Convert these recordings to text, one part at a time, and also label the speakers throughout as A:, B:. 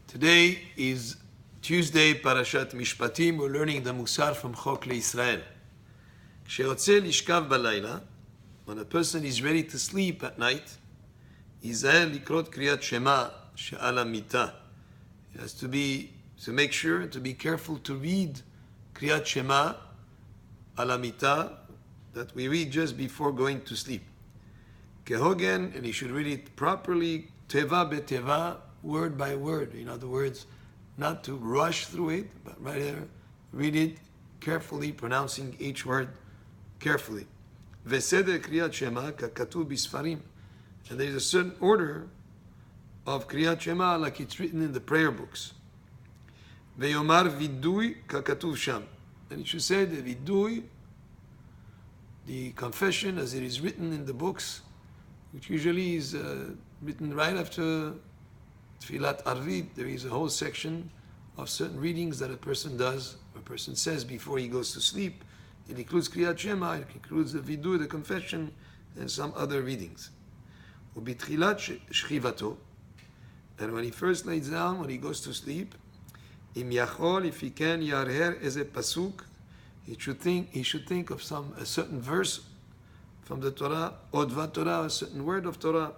A: Today is Tuesday, Parashat Mishpatim. We're learning the Mussar from Chok LeIsrael. כשרוצה לשכב בלילה, when a person is ready to sleep at night, ייזהר לקרות קריאת שמע שעל המיטה. He has to make sure, to be careful to read קריאת שמע על המיטה, that we read just before going to sleep. כהוגן, and he should read it properly, teva beteva, word by word. In other words, not to rush through it, but rather read it carefully, pronouncing each word carefully. וסדר קריאת שמע ככתוב בספרים. And there's a certain order of קריאת שמע like it's written in the prayer books. ויאמר וידוי ככתוב שם. And it should say the vidui, the confession as it is written in the books, which usually is written right after Tfilat Arvit. There is a whole section of certain readings that a person does, a person says before he goes to sleep. It includes Kriyat Shema, it includes the Vidu, the confession, and some other readings. Ubitchilat shchivato, and when he first lays down, when he goes to sleep, im yachol, if he can, yarher eze pasuk, he should think of a certain verse from the Torah, odvat Torah, a certain word of Torah.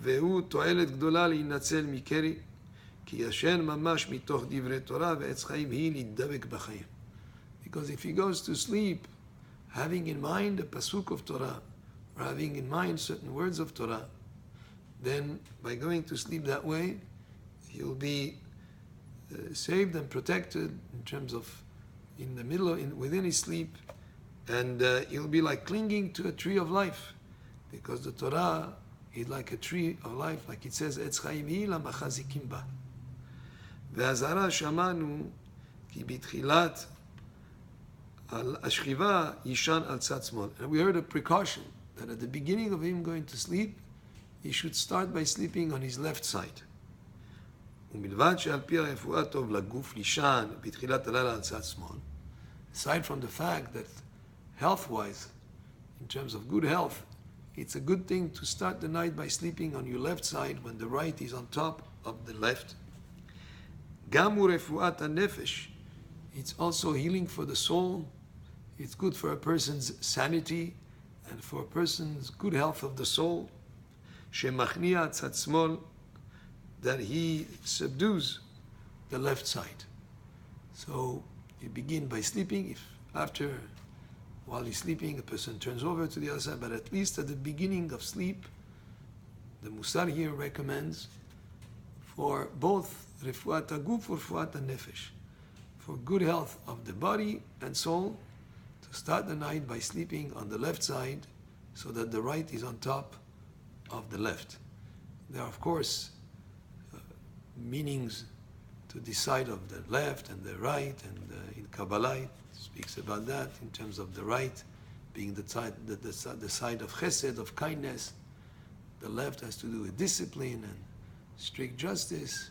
A: והוא תועלת גדולה להינצל מקרי, כי ישן ממש מתוך דברי תורה, ועץ חיים היא להידבק בחיים. Because if he goes to sleep, having in mind a pasuk of Torah, or having in mind certain words of Torah, then by going to sleep that way, he'll be saved and protected in terms of within his sleep, and he'll be like clinging to a tree of life, because the Torah is like a tree of life, like it says, "Etz chaim hi lamachazikim ba." Ve'azara shamanu ki bitchilat al ashchiva yishan al tzad smol. And we heard a precaution that at the beginning of him going to sleep, he should start by sleeping on his left side. ומלבד שעל פי הרפואה טוב לגוף לישן בתחילת הלילה על צד שמאל. Aside from the fact that health-wise, in terms of good health, it's a good thing to start the night by sleeping on your left side when the right is on top of the left. גם הוא רפואת הנפש. It's also healing for the soul. It's good for a person's sanity and for a person's good health of the soul. שמכניע צד שמאל, that he subdues the left side. So you begin by sleeping. If while he's sleeping, a person turns over to the other side, but at least at the beginning of sleep, the Mussar here recommends for both refuat haguf or refuat nefesh, for good health of the body and soul, to start the night by sleeping on the left side so that the right is on top of the left. There are, of course, meanings to the side of the left and the right, and in Kabbalah it speaks about that in terms of the right being the side of chesed, of kindness. The left has to do with discipline and strict justice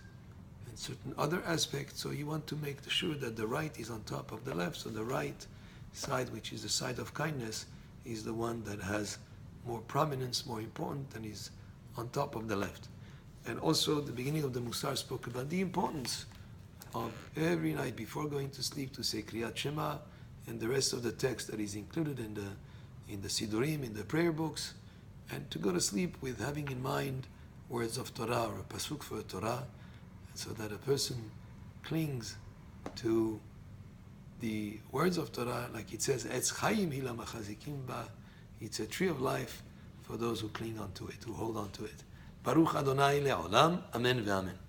A: and certain other aspects. So you want to make sure that the right is on top of the left. So the right side, which is the side of kindness, is the one that has more prominence, more important, and is on top of the left. And also the beginning of the Mussar spoke about the importance of every night before going to sleep to say Kriyat Shema and the rest of the text that is included in the Sidurim, in the prayer books, and to go to sleep with having in mind words of Torah or a pasuk for a Torah, so that a person clings to the words of Torah, like it says, Etz chaim hi lamachazikim ba. It's a tree of life for those who cling onto it, who hold on to it. Baruch Adonai le'olam, amen ve'amen.